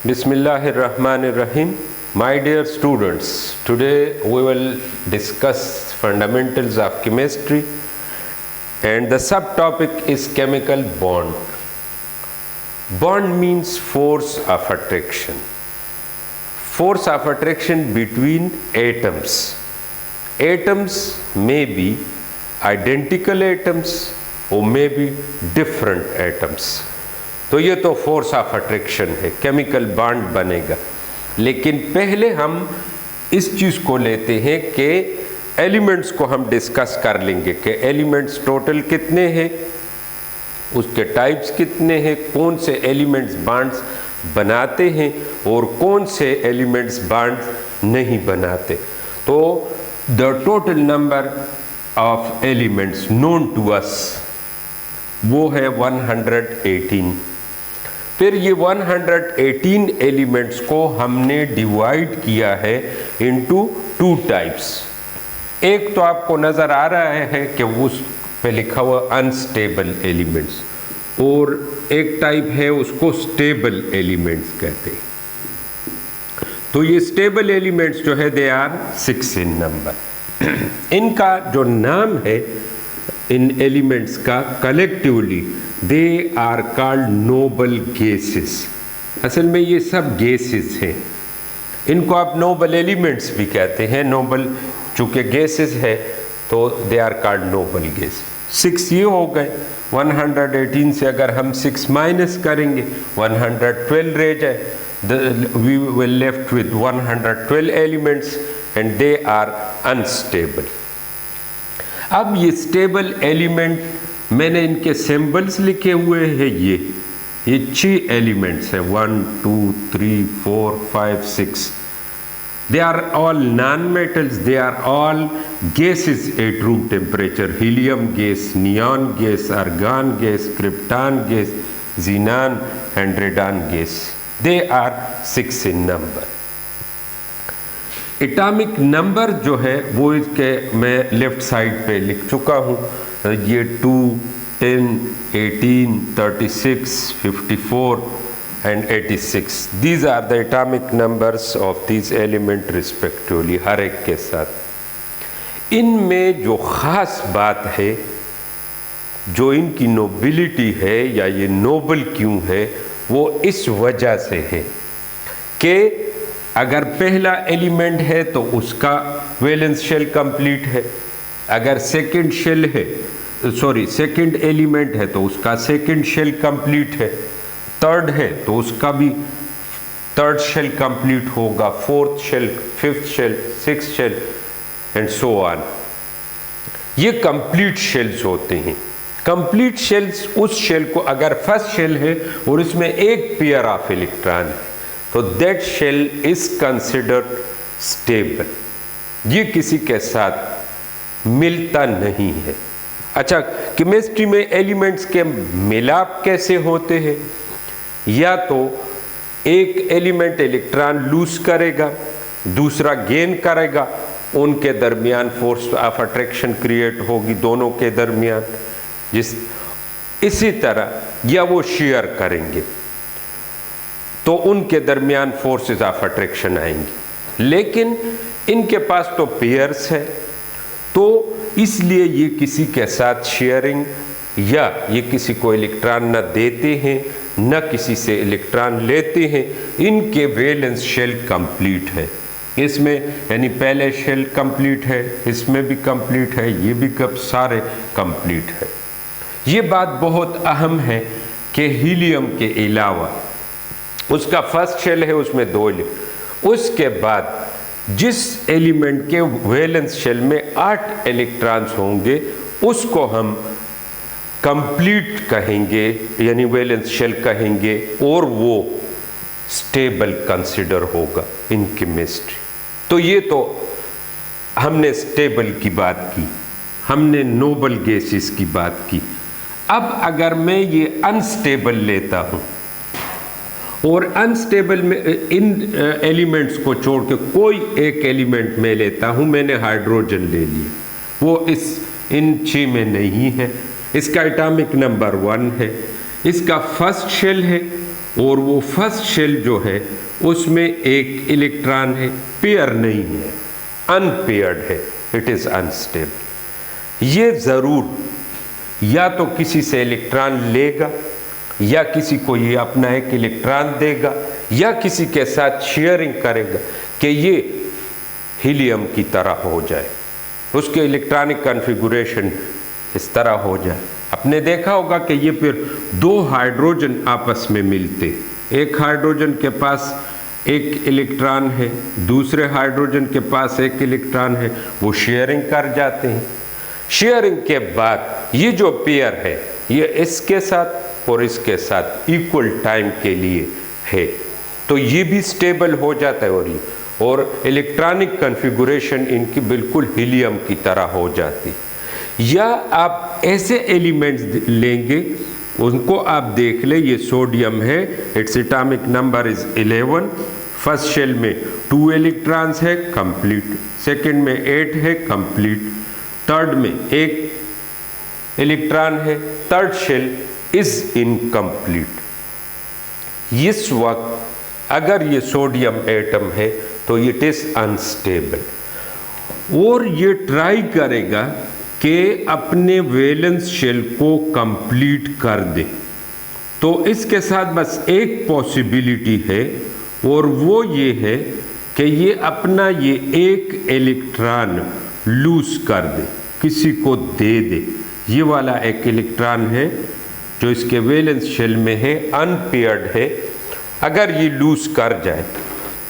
Bismillahirrahmanirrahim. My dear students, today we will discuss fundamentals of chemistry and the subtopic is chemical bond. Bond means force of attraction. Force of attraction between atoms. Atoms may be identical atoms or may be different atoms. तो ये तो force of attraction है, chemical bond बनेगा। लेकिन पहले हम इस चीज़ को लेते हैं कि एलिमेंट्स को हम डिस्कस कर लेंगे कि एलिमेंट्स टोटल कितने हैं, उसके टाइप्स कितने हैं, कौन से एलिमेंट्स बॉन्ड्स बनाते हैं और कौन से एलिमेंट्स बॉन्ड्स नहीं बनाते। तो the total number of elements known to us वो है 118। फिर ये 118 एलिमेंट्स को हमने डिवाइड किया है इनटू 2 टाइप्स। एक तो आपको नज़र आ रहा है कि उस पे लिखा हुआ अनस्टेबल एलिमेंट्स, और एक टाइप है उसको स्टेबल एलिमेंट्स कहते हैं। तो ये स्टेबल एलिमेंट्स जो है दे आर 6 इन नंबर। इनका जो नाम है इन एलिमेंट्स का collectively they are called noble gases. असल में ये सब गैसेस हैं, इनको आप नोबल एलिमेंट्स भी कहते हैं। नोबल चूँकि गैसेस है तो they are called noble gas. 6 ये हो गए। 118 से अगर हम 6 माइनस करेंगे 112 रह जाए। We will left with 112 elements and they are unstable. अब ये स्टेबल एलिमेंट मैंने इनके सिंबल्स लिखे हुए हैं। ये 6 एलिमेंट्स हैं, 1 2 3 4 5 6। They are all non metals, they are all gases at room temperature. Helium gas, neon gas, argon gas, krypton gas, xenon and radon gas. They are 6 in number. Atomic number जो है वो इसके मैं left side पे लिख चुका हूँ। ये 2 10 18 36 54 and 86। These are the atomic numbers of these element respectively, हर एक के साथ। इनमें जो ख़ास बात है, जो इनकी नोबिलिटी है या ये नोबल क्यों है, वो इस वजह से है कि अगर पहला एलिमेंट है तो उसका वैलेंस शेल कंप्लीट है, अगर सेकंड शेल है सेकंड एलिमेंट है तो उसका सेकंड शेल कंप्लीट है, थर्ड है तो उसका भी थर्ड शेल कंप्लीट होगा, fourth shell, fifth shell, sixth shell and so on. ये कंप्लीट शेल्स होते हैं। कंप्लीट शेल्स उस शेल को, अगर फर्स्ट शेल है और इसमें एक पेयर ऑफ इलेक्ट्रॉन है तो that shell is considered stable. ये किसी के साथ मिलता नहीं है। अच्छा, केमिस्ट्री में एलिमेंट्स के मिलाप कैसे होते हैं? या तो एक एलिमेंट इलेक्ट्रॉन लूज करेगा, दूसरा गेन करेगा, उनके दरमियान फोर्स ऑफ अट्रैक्शन क्रिएट होगी दोनों के दरमियान। इसी तरह या वो शेयर करेंगे तो उनके दरमियान फोर्सेस ऑफ अट्रैक्शन आएंगी। लेकिन इनके पास तो पेयर्स है, तो इसलिए ये किसी के साथ शेयरिंग या ये किसी को इलेक्ट्रॉन न देते हैं न किसी से इलेक्ट्रॉन लेते हैं। इनके वैलेंस शेल कंप्लीट है। इसमें यानी पहले शेल कंप्लीट है, इसमें भी कंप्लीट है, ये भी कब सारे कंप्लीट है। ये बात बहुत अहम है कि हीलियम के अलावा उसका फर्स्ट शेल है, उसमें 2 इलेक्ट्रॉन, उसके बाद जिस एलिमेंट के वैलेंस शेल में 8 इलेक्ट्रॉन्स होंगे उसको हम कंप्लीट कहेंगे, यानी वैलेंस शेल कहेंगे, और वो स्टेबल कंसिडर होगा इन केमिस्ट्री। तो ये तो हमने स्टेबल की बात की, हमने नोबल गैसेस की बात की। अब अगर मैं ये अनस्टेबल लेता हूँ और अनस्टेबल में इन एलिमेंट्स को छोड़ के कोई एक एलिमेंट में लेता हूँ, मैंने हाइड्रोजन ले लिया, वो इन 6 में नहीं है, इसका एटॉमिक नंबर 1 है, इसका फर्स्ट शेल है और वो फर्स्ट शेल जो है उसमें एक इलेक्ट्रॉन है, पेयर नहीं है, अनपेयर्ड है, इट इज अनस्टेबल। ये जरूर या तो किसी से इलेक्ट्रॉन लेगा या किसी को ये अपना एक इलेक्ट्रॉन देगा या किसी के साथ शेयरिंग करेगा कि ये हीलियम की तरह हो जाए, उसके इलेक्ट्रॉनिक कॉन्फ़िगरेशन इस तरह हो जाए। आपने देखा होगा कि ये फिर दो हाइड्रोजन आपस में मिलते, एक हाइड्रोजन के पास एक इलेक्ट्रॉन है, दूसरे हाइड्रोजन के पास एक इलेक्ट्रॉन है, वो शेयरिंग कर जाते हैं। शेयरिंग के बाद ये जो पेयर है ये इसके साथ और इसके साथ इक्वल टाइम के लिए है, तो ये भी स्टेबल हो जाता है और इलेक्ट्रॉनिक कॉन्फ़िगरेशन इनकी बिल्कुल हीलियम की तरह हो जाती। या आप ऐसे एलिमेंट्स लेंगे, उनको आप देख ले, ये सोडियम है, it's atomic number is 11, first shell में 2 इलेक्ट्रॉन्स है, कंप्लीट, सेकंड में 8 है, कंप्लीट, थर्ड में 1 इलेक्ट्रॉन है, थर्ड शेल इज इनकम्प्लीट। इस वक्त अगर ये सोडियम एटम है तो इट इज अनस्टेबल और ये ट्राई करेगा कि अपने वैलेंस शेल को कंप्लीट कर दे। तो इसके साथ बस एक पॉसिबिलिटी है और वो ये है कि ये अपना ये एक इलेक्ट्रॉन लूज कर दे, किसी को दे दे। ये वाला एक इलेक्ट्रॉन है जो इसके वैलेंस शेल में है, अनपेयर्ड है, अगर ये लूज कर जाए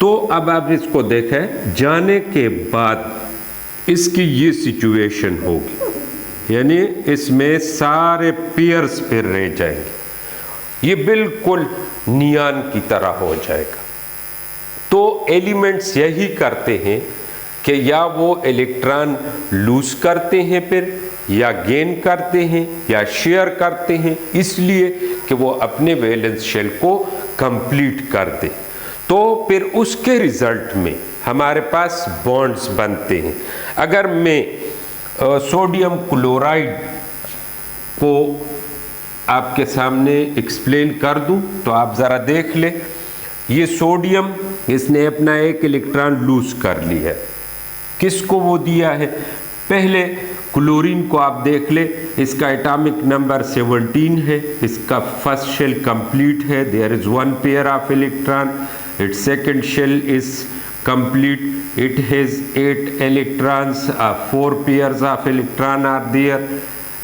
तो अब आप इसको देखें, जाने के बाद इसकी ये सिचुएशन होगी, यानी इसमें सारे पेयर्स फिर रह जाएंगे, ये बिल्कुल नियान की तरह हो जाएगा। तो एलिमेंट्स यही करते हैं कि या वो इलेक्ट्रॉन लूज करते हैं फिर, या गेन करते हैं, या शेयर करते हैं, इसलिए कि वो अपने वैलेंस शेल को कंप्लीट कर दे। तो फिर उसके रिजल्ट में हमारे पास बॉन्ड्स बनते हैं। अगर मैं सोडियम क्लोराइड को आपके सामने एक्सप्लेन कर दूं तो आप ज़रा देख ले, ये सोडियम, इसने अपना एक इलेक्ट्रॉन लूज कर लिया है, किसको वो दिया है? पहले क्लोरीन को आप देख ले, इसका एटॉमिक नंबर 17 है, इसका फर्स्ट शेल कंप्लीट है, there is 1 pair of electron, it's second shell is complete, it has 8 electrons, 4 pairs of electron are there,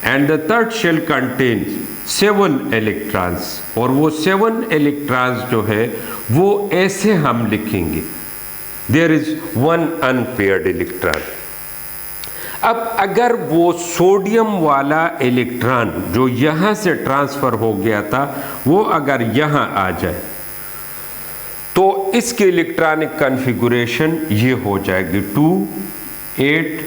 and the third shell contains 7 electrons, और वो 7 electrons जो है वो ऐसे हम लिखेंगे, there is 1 unpaired electron। अब अगर वो सोडियम वाला इलेक्ट्रॉन जो यहाँ से ट्रांसफर हो गया था वो अगर यहाँ आ जाए तो इसके इलेक्ट्रॉनिक कॉन्फ़िगरेशन ये हो जाएगी 2 8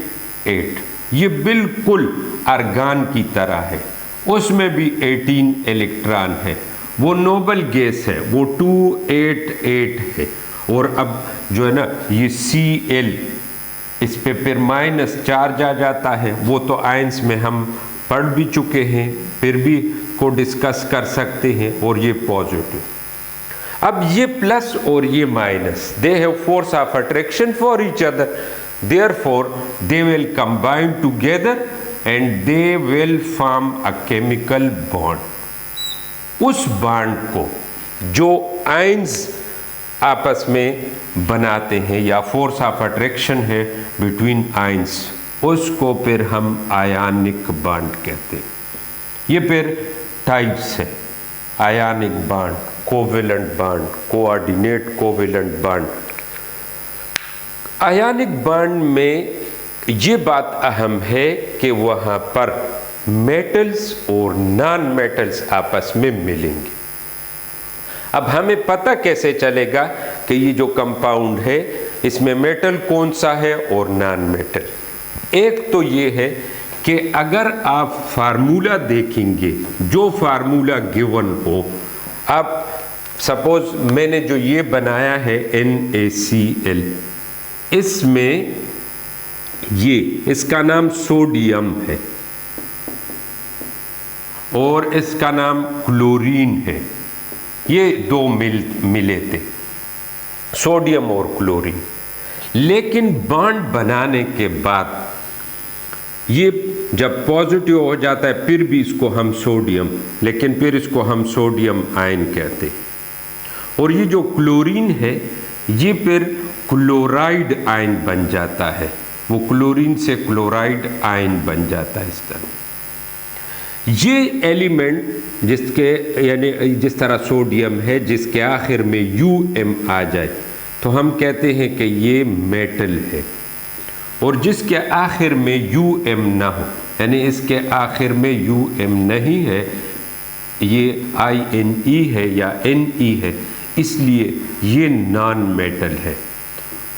8, ये बिल्कुल आर्गन की तरह है, उसमें भी 18 इलेक्ट्रॉन है, वो नोबल गैस है, वो 288 है। और अब जो है ना ये Cl, इस पे फिर माइनस चार्ज आ जाता है, वो तो आयंस में हम पढ़ भी चुके हैं, फिर भी को डिस्कस कर सकते हैं, और ये पॉजिटिव। अब ये प्लस और ये minus, they have force of attraction for each other, therefore they will combine together and they will form a chemical bond. उस बॉन्ड को जो आयंस आपस में बनाते हैं या फोर्स ऑफ अट्रैक्शन है बिटवीन आयंस, उसको फिर हम आयनिक बॉन्ड कहते हैं। ये फिर टाइप्स है, ionic bond, covalent bond, coordinate covalent bond. Ionic bond में ये बात अहम है कि वहाँ पर मेटल्स और नॉन मेटल्स आपस में मिलेंगे। अब हमें पता कैसे चलेगा कि ये जो कंपाउंड है इसमें मेटल कौन सा है और नॉन मेटल? एक तो ये है कि अगर आप फार्मूला देखेंगे, जो फार्मूला गिवन हो, आप सपोज मैंने जो ये बनाया है NaCl, इसमें ये इसका नाम सोडियम है और इसका नाम क्लोरीन है, ये दो मिले थे, सोडियम और क्लोरीन। लेकिन बॉन्ड बनाने के बाद ये जब पॉजिटिव हो जाता है फिर भी इसको हम सोडियम, लेकिन फिर इसको हम सोडियम आयन कहते हैं। और ये जो क्लोरीन है ये फिर क्लोराइड आयन बन जाता है, वो क्लोरीन से क्लोराइड आयन बन जाता है इस तरह। ये एलिमेंट जिसके यानी जिस तरह सोडियम है जिसके आखिर में UM आ जाए तो हम कहते हैं कि ये मेटल है। और जिसके आखिर में UM ना हो यानी इसके आखिर में UM नहीं है, ये INE है या NE है, इसलिए ये नॉन मेटल है।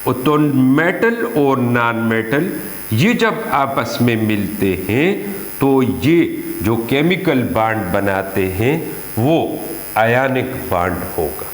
तो मेटल और नॉन मेटल ये जब आपस में मिलते हैं तो ये जो केमिकल बॉन्ड बनाते हैं वो आयनिक बॉन्ड होगा।